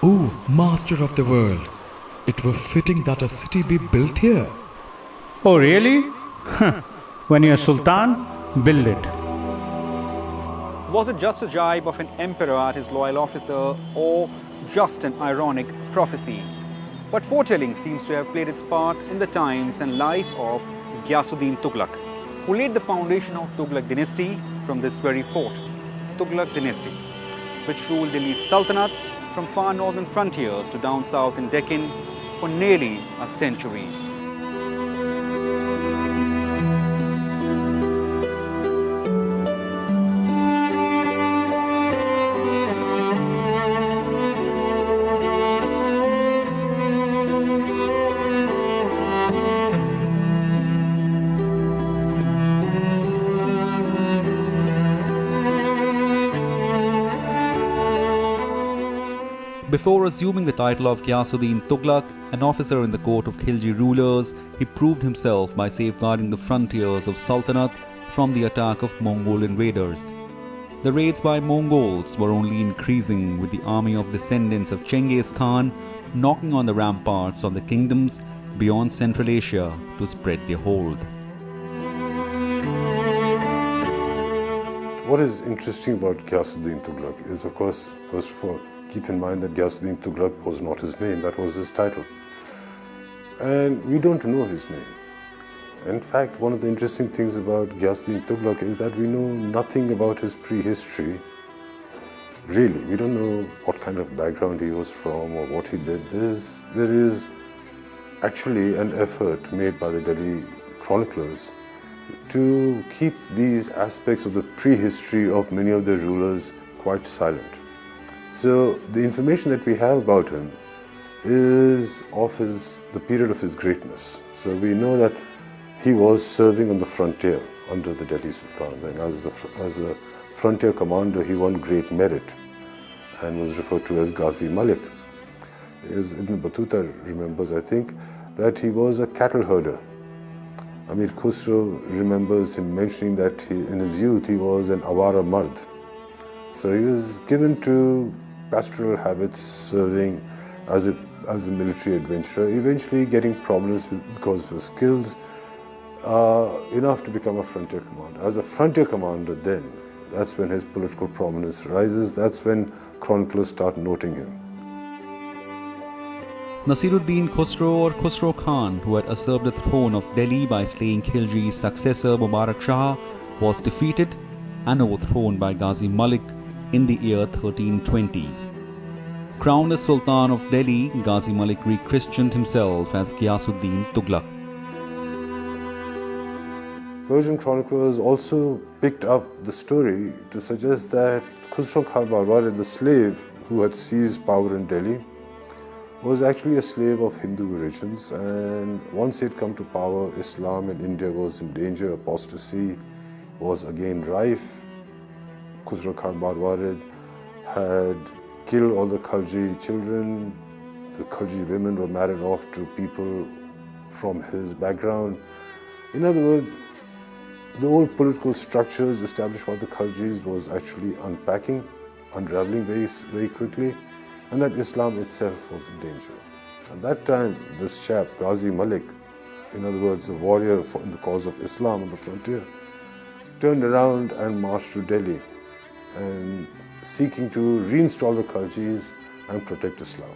O master of the world, it were fitting that a city be built here. Oh, really? When you're Sultan, build it. Was it just a jibe of an emperor at his loyal officer, or just an ironic prophecy? But foretelling seems to have played its part in the times and life of Ghiyasuddin Tughlaq, who laid the foundation of Tughlaq dynasty from this very fort, Tughlaq dynasty, which ruled Delhi's Sultanate from far northern frontiers to down south in Deccan for nearly a century. Before assuming the title of Ghiyasuddin Tughlaq, an officer in the court of Khilji rulers, he proved himself by safeguarding the frontiers of Sultanate from the attack of Mongol invaders. The raids by Mongols were only increasing, with the army of descendants of Genghis Khan knocking on the ramparts of the kingdoms beyond Central Asia to spread their hold. What is interesting about Ghiyasuddin Tughlaq is, of course, first of all, keep in mind that Ghiyasuddin Tughlaq was not his name, that was his title. And we don't know his name. In fact, one of the interesting things about Ghiyasuddin Tughlaq is that we know nothing about his prehistory. Really, we don't know what kind of background he was from or what he did. There is actually an effort made by the Delhi chroniclers to keep these aspects of the prehistory of many of the rulers quite silent. So the information that we have about him is of the period of his greatness. So we know that he was serving on the frontier under the Delhi Sultans, and as a frontier commander he won great merit and was referred to as Ghazi Malik. As Ibn Battuta remembers, I think, that he was a cattle herder. Amir Khusro remembers him mentioning that in his youth he was an awara mard. So he was given to pastoral habits, serving as a military adventurer, eventually getting prominence because of his skills, enough to become a frontier commander. As a frontier commander then, that's when his political prominence rises, that's when chroniclers start noting him. Nasiruddin Khusro, or Khusro Khan, who had usurped the throne of Delhi by slaying Khilji's successor Mubarak Shah, was defeated and overthrown by Ghazi Malik in the year 1320. Crowned as Sultan of Delhi, Ghazi Malik rechristened himself as Ghiyasuddin Tughlaq. Persian chroniclers also picked up the story to suggest that Khusro Khan Barwari, the slave who had seized power in Delhi, was actually a slave of Hindu origins, and once he had come to power, Islam in India was in danger, apostasy was again rife. Khusro Khan Barwari had killed all the Khalji children. The Khalji women were married off to people from his background. In other words, the old political structures established by the Khaljis was actually unraveling very quickly, and that Islam itself was in danger. At that time, this chap, Ghazi Malik, in other words, a warrior in the cause of Islam on the frontier, turned around and marched to Delhi and seeking to reinstall the Khaljis and protect Islam,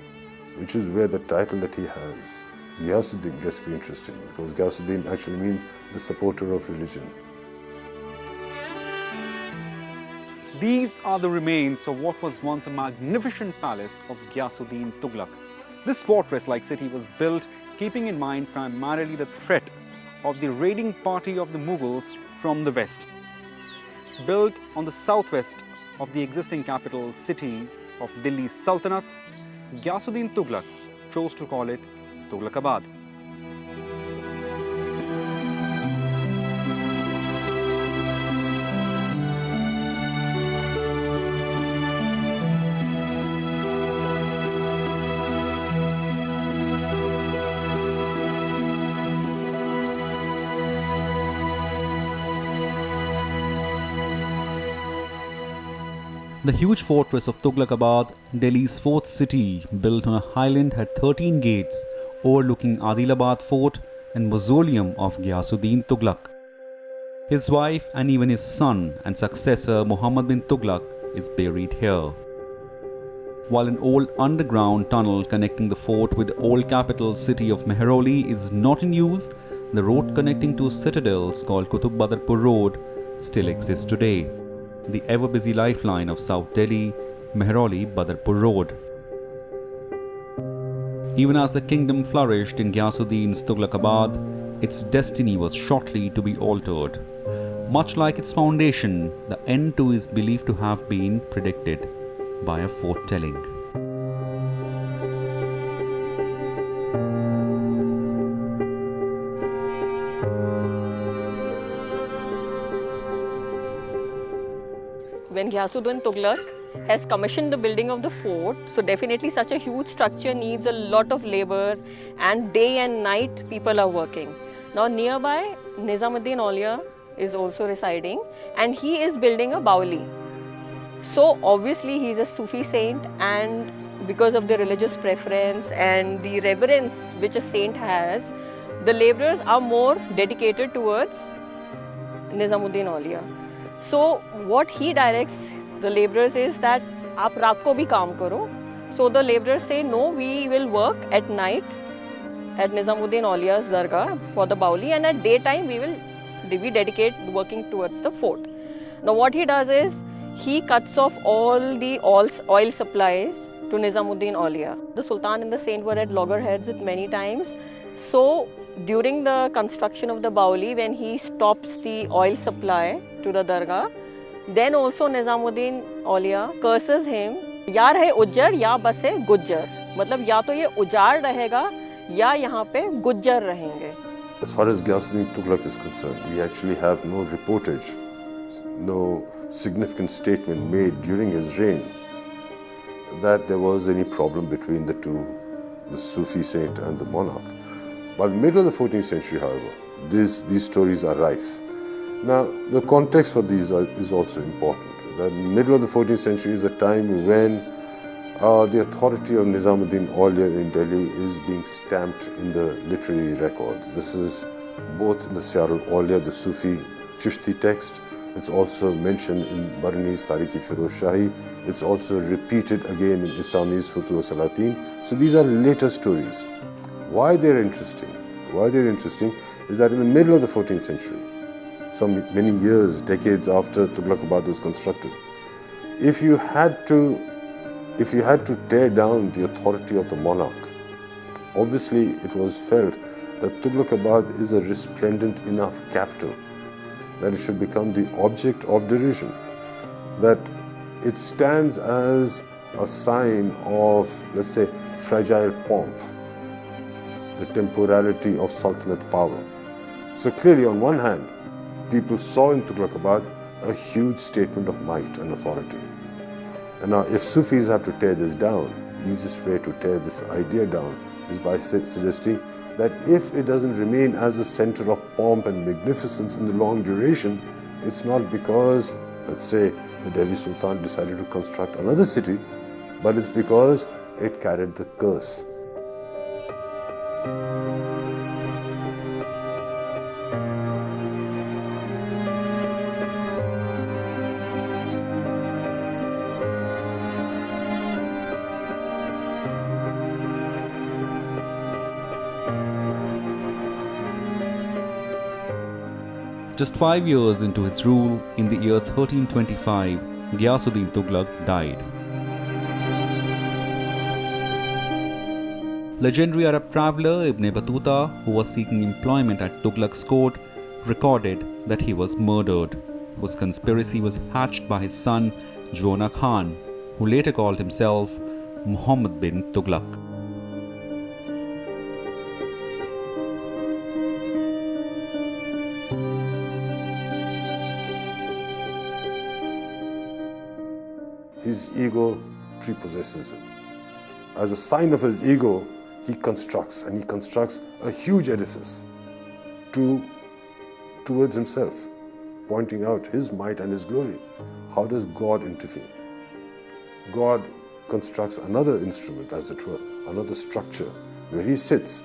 which is where the title that he has, Ghiyasuddin, gets to be interesting, because Ghiyasuddin actually means the supporter of religion. These are the remains of what was once a magnificent palace of Ghiyasuddin Tughlaq. This fortress-like city was built keeping in mind primarily the threat of the raiding party of the Mughals from the west. Built on the southwest of the existing capital city of Delhi's Sultanate, Ghiyasuddin Tughlaq chose to call it Tughlaqabad. The huge fortress of Tughlaqabad, Delhi's fourth city, built on a highland, had 13 gates overlooking Adilabad fort and mausoleum of Ghiyasuddin Tughlaq. His wife and even his son and successor Muhammad bin Tughlaq is buried here. While an old underground tunnel connecting the fort with the old capital city of Mehrauli is not in use, the road connecting two citadels called Qutub Badarpur Road still exists today. The ever-busy lifeline of South Delhi, Mehrauli-Badarpur Road. Even as the kingdom flourished in Ghiyasuddin's Tughlaqabad, its destiny was shortly to be altered. Much like its foundation, the end too is believed to have been predicted by a foretelling. When Ghiyasuddin Tughlaq has commissioned the building of the fort, so definitely such a huge structure needs a lot of labor, and day and night people are working. Now nearby Nizamuddin Aulia is also residing, and he is building a Bauli. So obviously he is a Sufi saint, and because of the religious preference and the reverence which a saint has, the laborers are more dedicated towards Nizamuddin Aulia. So what he directs the laborers is that aap raat ko bhi kaam karo. So the laborers say no, we will work at night at Nizamuddin Aulia's dargah for the Bauli, and at daytime we dedicate working towards the fort. Now what he does is he cuts off all the oil supplies to Nizamuddin Aulia. The Sultan and the saint were at loggerheads with many times. So during the construction of the Bauli, when he stops the oil supply to the dargah, then also Nizamuddin Aulia curses him, या रहे उज्जर या बसे गुज्जर, मतलब या तो ये उजाड़ रहेगा या यहाँ पे गुज्जर रहेंगे. As far as Ghiyasuddin Tughlaq is concerned, we actually have no reportage, no significant statement made during his reign that there was any problem between the two, the Sufi saint and the monarch. By the middle of the 14th century, however, these stories are rife. Now, the context for these is also important. The middle of the 14th century is a time when the authority of Nizamuddin Aulia in Delhi is being stamped in the literary records. This is both in the Siyar al-Aulia, the Sufi Chishti text. It's also mentioned in Barani's Tarikh-e Firoz Shahi. It's also repeated again in Isami's Futuh Salatin. So these are later stories. Why they're interesting is that in the middle of the 14th century, many years, decades after Tughlaqabad was constructed, if you had to tear down the authority of the monarch, obviously it was felt that Tughlaqabad is a resplendent enough capital that it should become the object of derision, that it stands as a sign of, let's say, fragile pomp, the temporality of Sultanate power. So clearly, on one hand, people saw in Tughlaqabad a huge statement of might and authority. And now, if Sufis have to tear this down, the easiest way to tear this idea down is by suggesting that if it doesn't remain as a center of pomp and magnificence in the long duration, it's not because, let's say, the Delhi Sultan decided to construct another city, but it's because it carried the curse. Just 5 years into its rule, in the year 1325, Ghiyasuddin Tughlaq died. Legendary Arab traveller Ibn Battuta, who was seeking employment at Tughlaq's court, recorded that he was murdered, whose conspiracy was hatched by his son Jona Khan, who later called himself Muhammad bin Tughlaq. His ego prepossesses him. As a sign of his ego, he constructs a huge edifice towards himself, pointing out his might and his glory. How does God intervene? God constructs another instrument, as it were, another structure where he sits,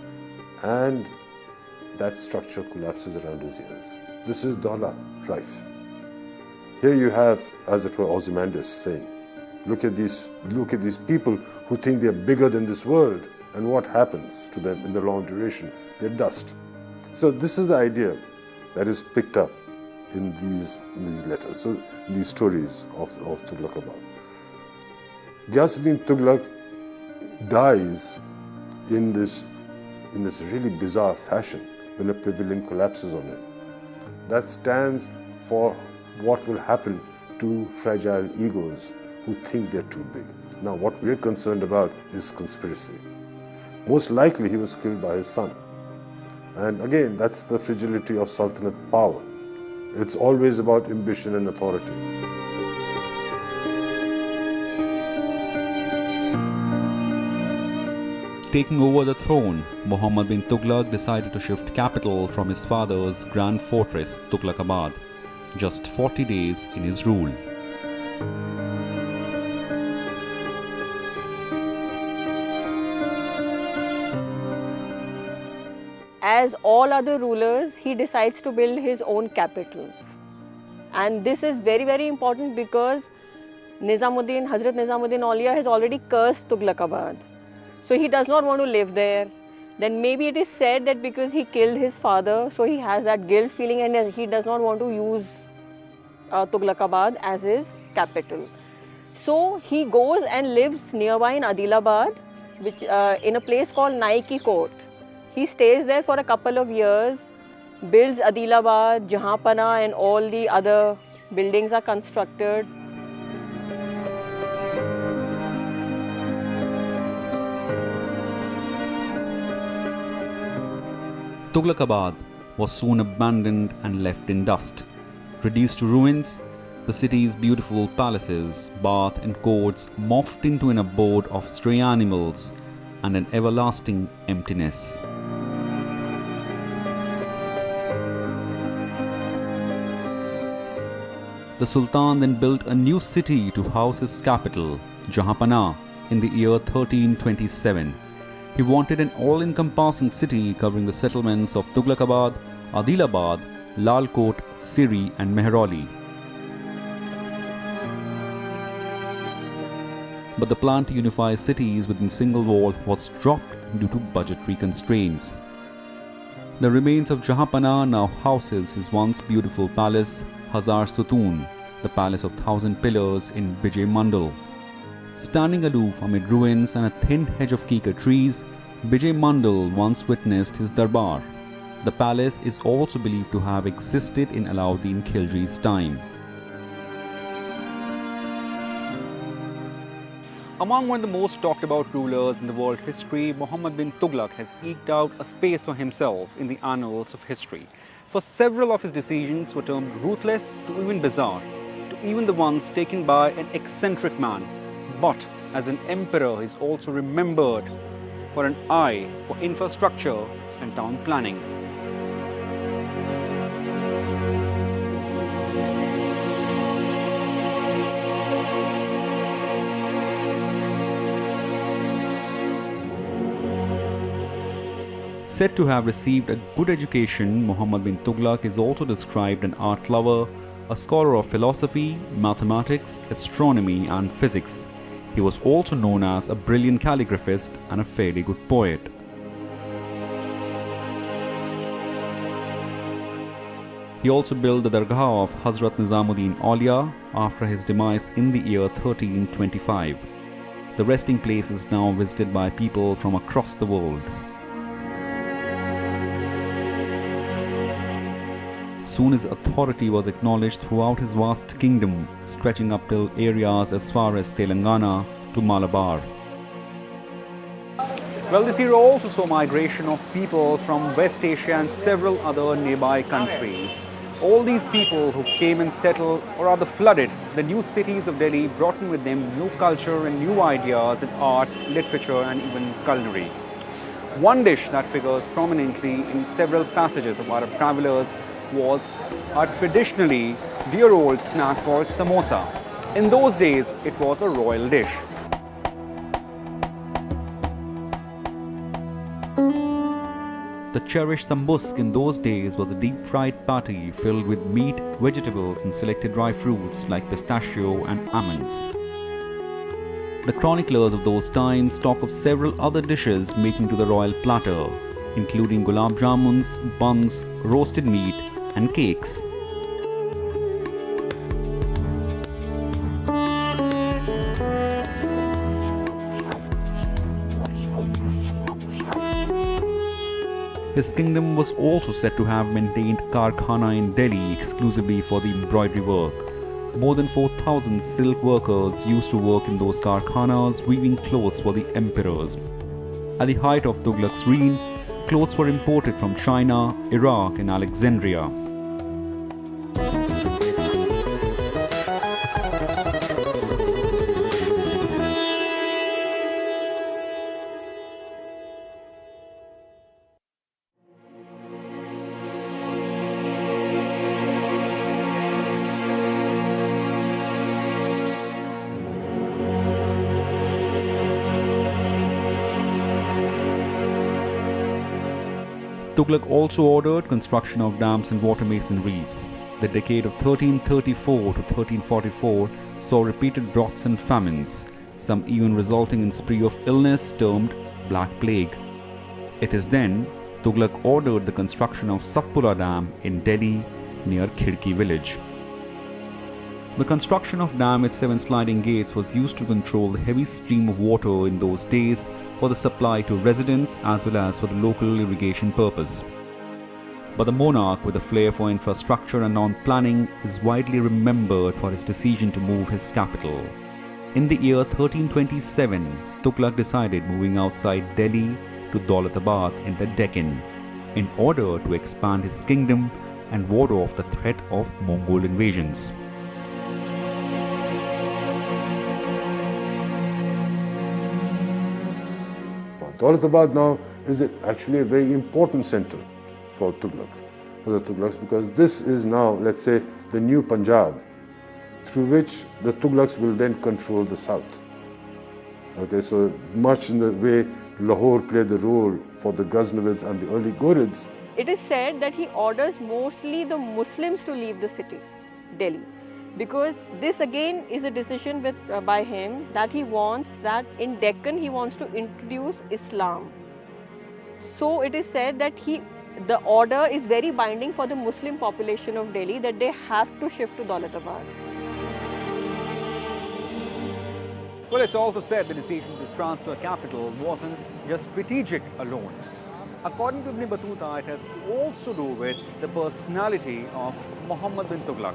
and that structure collapses around his ears. This is Dhala, life. Here you have, as it were, Ozymandias saying, look at these people who think they're bigger than this world, and what happens to them in the long duration? They're dust. So this is the idea that is picked up in these letters, so in these stories of Tughlaqabad. Ghiyasuddin Tughlaq dies in this really bizarre fashion when a pavilion collapses on him. That stands for what will happen to fragile egos who think they're too big. Now, what we're concerned about is conspiracy. Most likely he was killed by his son. And again, that's the fragility of Sultanate power. It's always about ambition and authority. Taking over the throne, Muhammad bin Tughlaq decided to shift capital from his father's grand fortress, Tughlaqabad, just 40 days in his rule. As all other rulers, he decides to build his own capital. And this is very, very important because Hazrat Nizamuddin Aulia has already cursed Tughlaqabad. So he does not want to live there. Then maybe it is said that because he killed his father, so he has that guilt feeling and he does not want to use Tughlaqabad as his capital. So he goes and lives nearby in Adilabad, which in a place called Naiki Court. He stays there for a couple of years, builds Adilabad, Jahanpana, and all the other buildings are constructed. Tughlaqabad was soon abandoned and left in dust. Reduced to ruins, the city's beautiful palaces, bath and courts morphed into an abode of stray animals and an everlasting emptiness. The Sultan then built a new city to house his capital, Jahanpana, in the year 1327. He wanted an all-encompassing city covering the settlements of Tughlaqabad, Adilabad, Lalkot, Siri and Mehrauli. But the plan to unify cities within single wall was dropped due to budgetary constraints. The remains of Jahanpana now houses his once beautiful palace, Hazar Sutun, the Palace of 1,000 Pillars in Bijay Mandal. Standing aloof amid ruins and a thin hedge of kikar trees, Bijay Mandal once witnessed his darbar. The palace is also believed to have existed in Alauddin Khilji's time. Among one of the most talked about rulers in the world history, Muhammad bin Tughlaq has eked out a space for himself in the annals of history. For several of his decisions were termed ruthless to even bizarre, to even the ones taken by an eccentric man. But as an emperor, he is also remembered for an eye for infrastructure and town planning. Said to have received a good education, Muhammad bin Tughlaq is also described an art lover, a scholar of philosophy, mathematics, astronomy and physics. He was also known as a brilliant calligraphist and a fairly good poet. He also built the Dargah of Hazrat Nizamuddin Aulia after his demise in the year 1325. The resting place is now visited by people from across the world. Soon his authority was acknowledged throughout his vast kingdom, stretching up till areas as far as Telangana to Malabar. Well, this era also saw migration of people from West Asia and several other nearby countries. All these people who came and settled or rather flooded the new cities of Delhi brought in with them new culture and new ideas in art, literature and even culinary. One dish that figures prominently in several passages of Arab travelers was a traditionally dear old snack called samosa. In those days, it was a royal dish. The cherished sambusk in those days was a deep-fried patty filled with meat, vegetables and selected dry fruits like pistachio and almonds. The chroniclers of those times talk of several other dishes making to the royal platter, including gulab jamuns, buns, roasted meat and cakes. His kingdom was also said to have maintained karkhana in Delhi exclusively for the embroidery work. More than 4,000 silk workers used to work in those karkhanas weaving clothes for the emperors. At the height of Tughlaq's reign, clothes were imported from China, Iraq and Alexandria. Tughlaq also ordered construction of dams and water masonries. The decade of 1334 to 1344 saw repeated droughts and famines, some even resulting in spree of illness termed Black Plague. It is then Tughlaq ordered the construction of Satpura Dam in Delhi near Khidki village. The construction of dam with 7 sliding gates was used to control the heavy stream of water in those days for the supply to residents as well as for the local irrigation purpose. But the monarch with a flair for infrastructure and non-planning is widely remembered for his decision to move his capital. In the year 1327, Tughlaq decided moving outside Delhi to Daulatabad in the Deccan in order to expand his kingdom and ward off the threat of Mongol invasions. Daulatabad now is actually a very important center for Tughlaq, for the Tughlaqs, because this is now, let's say, the new Punjab, through which the Tughlaqs will then control the south. Okay, so much in the way Lahore played the role for the Ghaznavids and the early Ghurids. It is said that he orders mostly the Muslims to leave the city, Delhi, because this again is a decision by him that he wants that in Deccan he wants to introduce Islam. So it is said that the order is very binding for the Muslim population of Delhi that they have to shift to Daulatabad. Well, it's also said the decision to transfer capital wasn't just strategic alone. According to Ibn Battuta, it has to also do with the personality of Muhammad bin Tughlaq.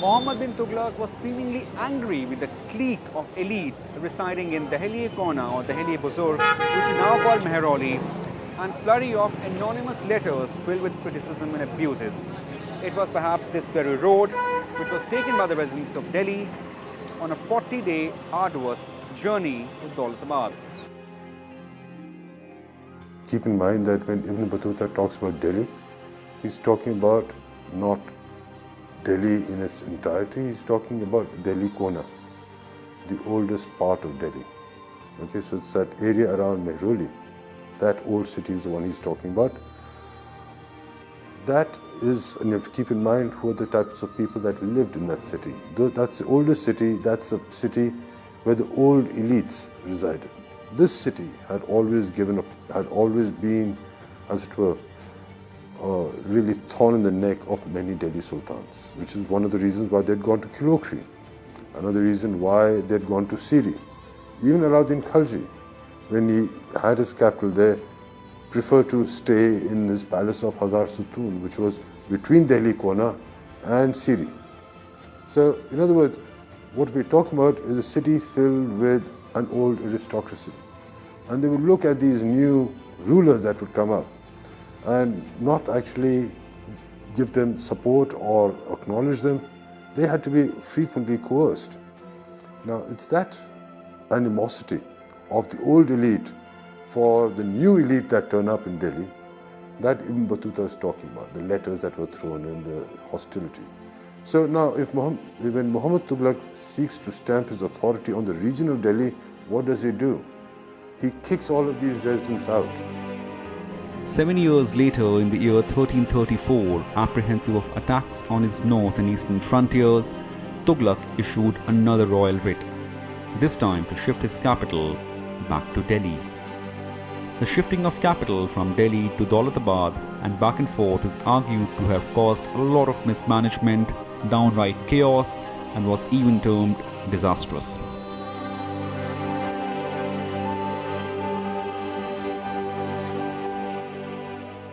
Muhammad bin Tughlaq was seemingly angry with the clique of elites residing in Dehli-e-Kona or Dehli-e-Buzurg, which is now called Mehrauli, and flurry of anonymous letters filled with criticism and abuses. It was perhaps this very road which was taken by the residents of Delhi on a 40-day arduous journey to Daulatabad. Keep in mind that when Ibn Battuta talks about Delhi, he's talking about not Delhi in its entirety, he's talking about Delhi-Kona, the oldest part of Delhi. Okay, so it's that area around Mehrauli. That old city is the one he's talking about. That is, and you have to keep in mind who are the types of people that lived in that city. That's the oldest city, that's the city where the old elites resided. This city had always been, as it were, really thorn in the neck of many Delhi sultans, which is one of the reasons why they'd gone to Kilokri, another reason why they'd gone to Siri. Even Alauddin Khalji, when he had his capital there, preferred to stay in his palace of Hazar Sutun, which was between Delhi-Kona and Siri. So, in other words, what we're talking about is a city filled with an old aristocracy. And they would look at these new rulers that would come up and not actually give them support or acknowledge them. They had to be frequently coerced. Now, it's that animosity of the old elite for the new elite that turn up in Delhi that Ibn Battuta is talking about, the letters that were thrown in, the hostility. So now when Muhammad Tughlaq seeks to stamp his authority on the region of Delhi, what does he do? He kicks all of these residents out. 7 years later, in the year 1334, apprehensive of attacks on his north and eastern frontiers, Tughlaq issued another royal writ, this time to shift his capital back to Delhi. The shifting of capital from Delhi to Daulatabad and back and forth is argued to have caused a lot of mismanagement, downright chaos, and was even termed disastrous.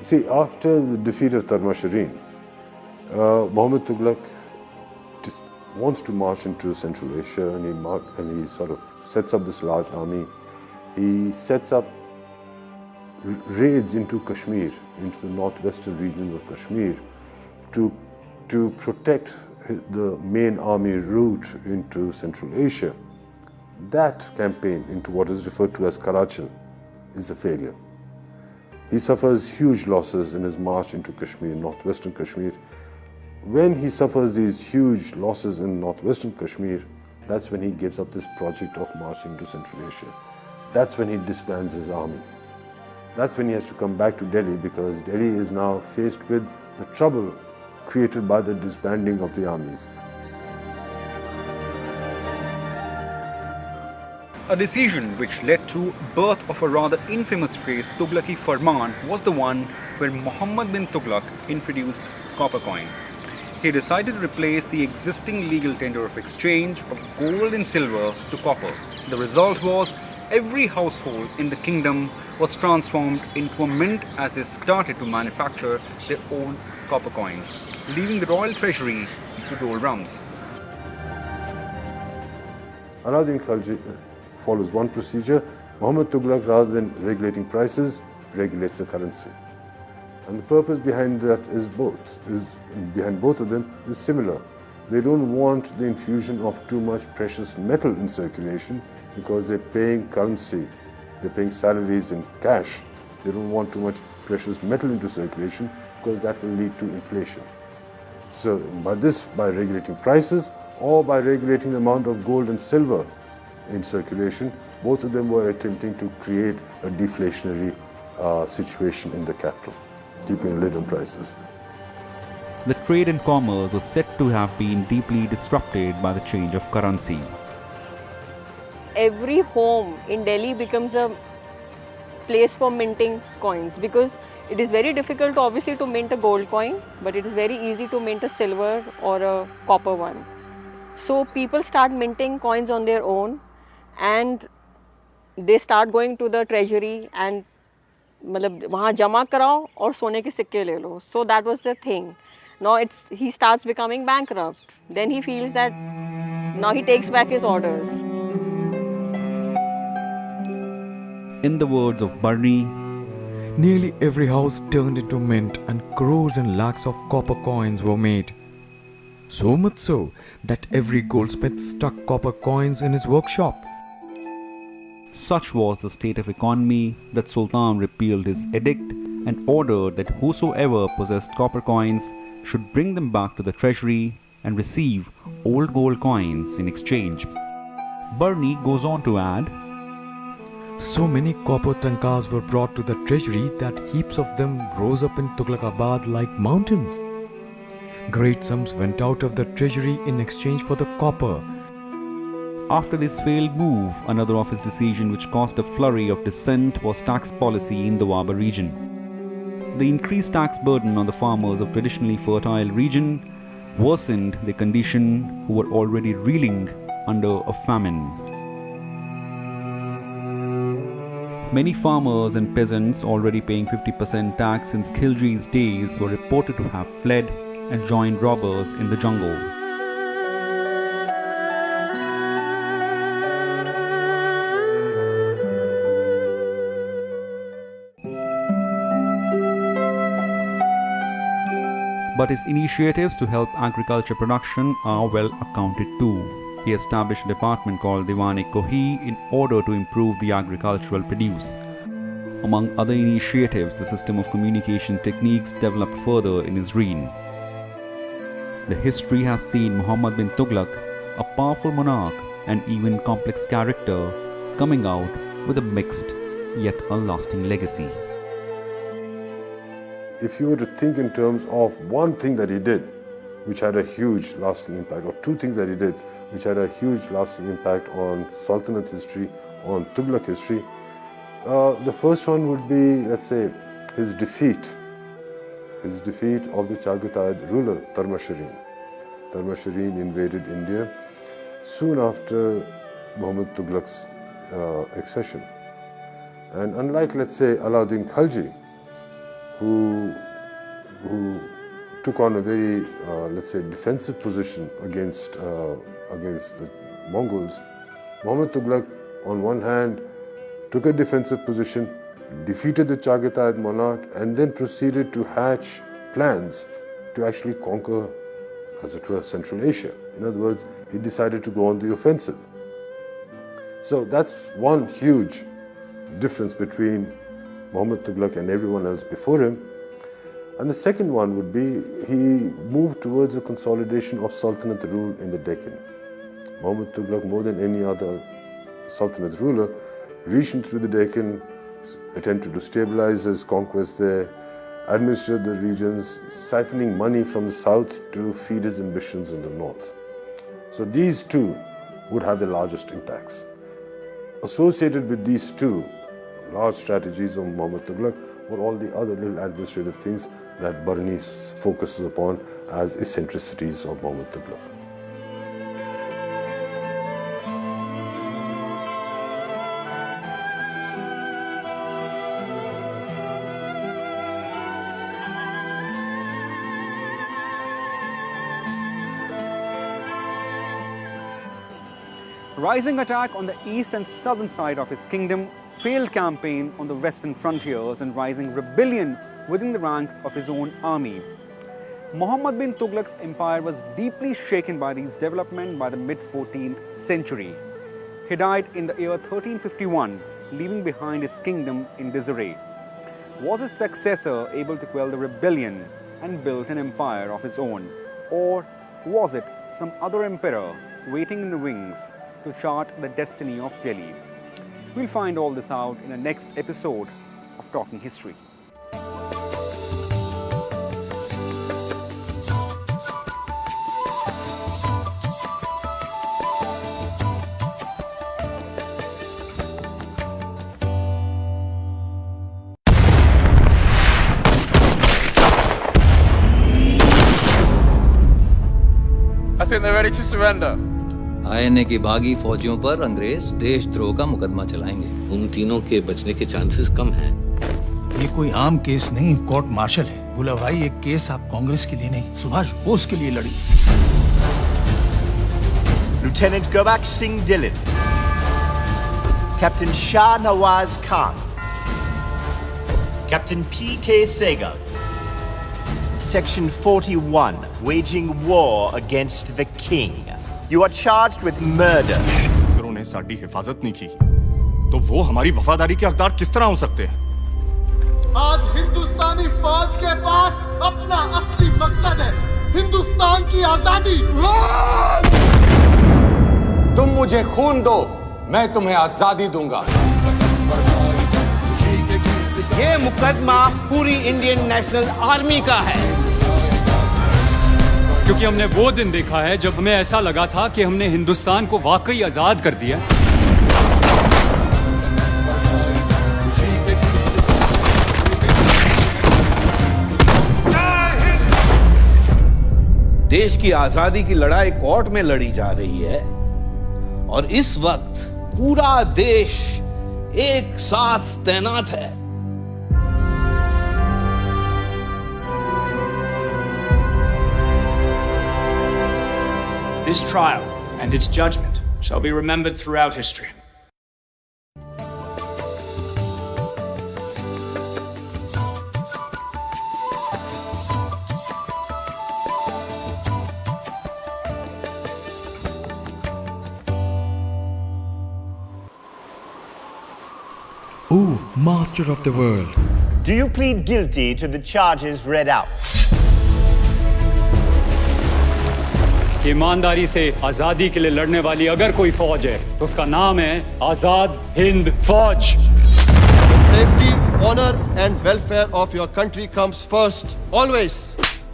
See, after the defeat of Tarmashareen, Muhammad Tughlaq wants to march into Central Asia, and he sort of sets up this large army. He sets up raids into Kashmir, into the northwestern regions of Kashmir, to protect the main army route into Central Asia. That campaign into what is referred to as Karachal is a failure. He suffers huge losses in his march into Kashmir, northwestern Kashmir. When he suffers these huge losses in northwestern Kashmir, that's when he gives up this project of marching to Central Asia. That's when he disbands his army. That's when he has to come back to Delhi, because Delhi is now faced with the trouble created by the disbanding of the armies. A decision which led to birth of a rather infamous phrase, Tughlaqi Farman, was the one where Muhammad bin Tughlaq introduced copper coins. He decided to replace the existing legal tender of exchange of gold and silver to copper. The result was every household in the kingdom was transformed into a mint as they started to manufacture their own copper coins, leaving the royal treasury to doldrums. Alauddin Khalji follows one procedure. Muhammad Tughlaq, rather than regulating prices, regulates the currency. And the purpose behind that behind both of them is similar. They don't want the infusion of too much precious metal in circulation, because they're paying currency, they're paying salaries in cash. They don't want too much precious metal into circulation, because that will lead to inflation. So by regulating prices or by regulating the amount of gold and silver in circulation, both of them were attempting to create a deflationary situation in the capital, keeping a lid on prices. The trade and commerce was said to have been deeply disrupted by the change of currency. Every home in Delhi becomes a place for minting coins, because it is very difficult obviously to mint a gold coin, but it is very easy to mint a silver or a copper one. So people start minting coins on their own, and they start going to the treasury and मतलब वहाँ जमा कराओ और सोने के सिक्के ले लो. So that was the thing. Now he starts becoming bankrupt. Then he feels that now he takes back his orders. In the words of Barney, nearly every house turned into mint, and crores and lakhs of copper coins were made. So much so that every goldsmith stuck copper coins in his workshop. such was the state of economy that Sultan repealed his edict and ordered that whosoever possessed copper coins should bring them back to the treasury and receive old gold coins in exchange. Barney goes on to add, So many copper tankas were brought to the treasury that heaps of them rose up in Tughlaqabad like mountains. Great sums went out of the treasury in exchange for the copper. After this failed move, another of his decisions which caused a flurry of dissent was tax policy in the Waba region. The increased tax burden on the farmers of traditionally fertile region worsened their condition, who were already reeling under a famine. Many farmers and peasants already paying 50% tax since Khilji's days were reported to have fled and joined robbers in the jungle. But his initiatives to help agriculture production are well accounted to. He established a department called Diwan-e-Kohi in order to improve the agricultural produce. Among other initiatives, the system of communication techniques developed further in his reign. The history has seen Muhammad bin Tughlaq, a powerful monarch and even complex character, coming out with a mixed yet a lasting legacy. If you were to think in terms of one thing that he did, which had a huge lasting impact, or two things that he did, which had a huge lasting impact on Sultanate history, on Tughlaq history, the first one would be, let's say, his defeat of the Chagatai ruler, Tarmashireen. Tarmashireen invaded India soon after Muhammad Tughlaq's accession. And unlike, let's say, Alauddin Khalji, who took on a very, let's say, defensive position against the Mongols, Muhammad Tughlaq, on one hand, took a defensive position, defeated the Chagatai monarch, and then proceeded to hatch plans to actually conquer, as it were, Central Asia. In other words, he decided to go on the offensive. So that's one huge difference between Muhammad Tughlaq and everyone else before him. And the second one would be, he moved towards a consolidation of Sultanate rule in the Deccan. Muhammad Tughlaq, more than any other Sultanate ruler, reached through the Deccan, attempted to stabilize his conquest there, administered the regions, siphoning money from the south to feed his ambitions in the north. So these two would have the largest impacts. Associated with these two large strategies of Muhammad Tughlaq were all the other little administrative things that Bernice focuses upon as eccentricities of Muhammad Tughlaq. Rising attack on the east and southern side of his kingdom, failed campaign on the western frontiers, and rising rebellion within the ranks of his own army. Muhammad bin Tughlaq's empire was deeply shaken by these developments by the mid-14th century. He died in the year 1351, leaving behind his kingdom in disarray. Was his successor able to quell the rebellion and build an empire of his own? Or was it some other emperor waiting in the wings to chart the destiny of Delhi? We'll find all this out in the next episode of Talking History. I think they're ready to surrender. INA की भागी फौजियों पर अंग्रेज देशद्रोह का मुकदमा चलाएंगे। उन तीनों के बचने के चांसेस कम हैं। ये कोई आम केस नहीं, कोर्ट मार्शल है। बोला भाई, एक केस आप कांग्रेस के लिए नहीं, सुभाष बोस के लिए लड़ी। Lieutenant Gulbaksh Singh Dhillon, Captain Shah Nawaz Khan, Captain P.K. Sehgal. Section 41, waging war against the king. You are charged with murder. अगर उन्हें साड़ी हिफाजत नहीं की, तो वो हमारी वफादारी के हकदार किस तरह हो सकते हैं? आज हिंदुस्तानी फौज के पास अपना असली मकसद है, हिंदुस्तान की आजादी। तुम मुझे खून दो, मैं तुम्हें आजादी दूंगा। ये मुकदमा पूरी इंडियन नेशनल आर्मी का है। क्योंकि हमने वो दिन देखा है जब हमें ऐसा लगा था कि हमने हिंदुस्तान को वाकई आजाद कर दिया। देश की आजादी की लड़ाई कोर्ट में लड़ी जा रही है और इस वक्त पूरा देश एक साथ तैनात है। This trial and its judgment shall be remembered throughout history. Ooh, master of the world. Do you plead guilty to the charges read out? कि ईमानदारी से आजादी के लिए लड़ने वाली अगर कोई फौज है तो उसका नाम है आजाद हिंद फौज। The safety, honor and welfare of your country comes first, always.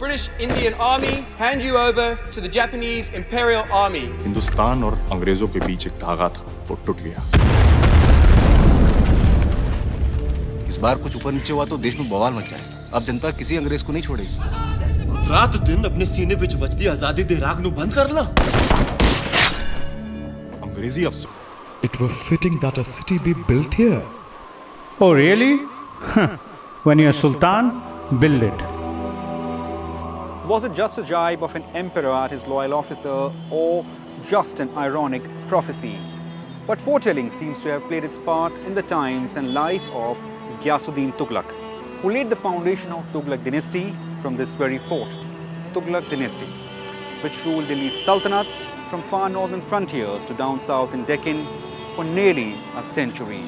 British Indian Army hand you over to the Japanese Imperial Army. Hindustan और अंग्रेजों के बीच एक धागा था, वो टूट गया। इस बार कुछ ऊपर नीचे हुआ तो देश में बवाल मच जाए। अब जनता किसी अंग्रेज को नहीं छोड़ेगी। रात दिन अपने सीने विच वजदी आजादी दे राग नु बंद कर ला। अंग्रेजी अफसर। It were fitting that a city be built here. Oh, really? When you're Sultan, build it. Was it just a jibe of an emperor at his loyal officer, or just an ironic prophecy? But foretelling seems to have played its part in the times and life of Ghiyasuddin Tughlaq, who laid the foundation of Tughlaq dynasty from this very fort, Tughlaq dynasty, which ruled Delhi Sultanate from far northern frontiers to down south in Deccan for nearly a century.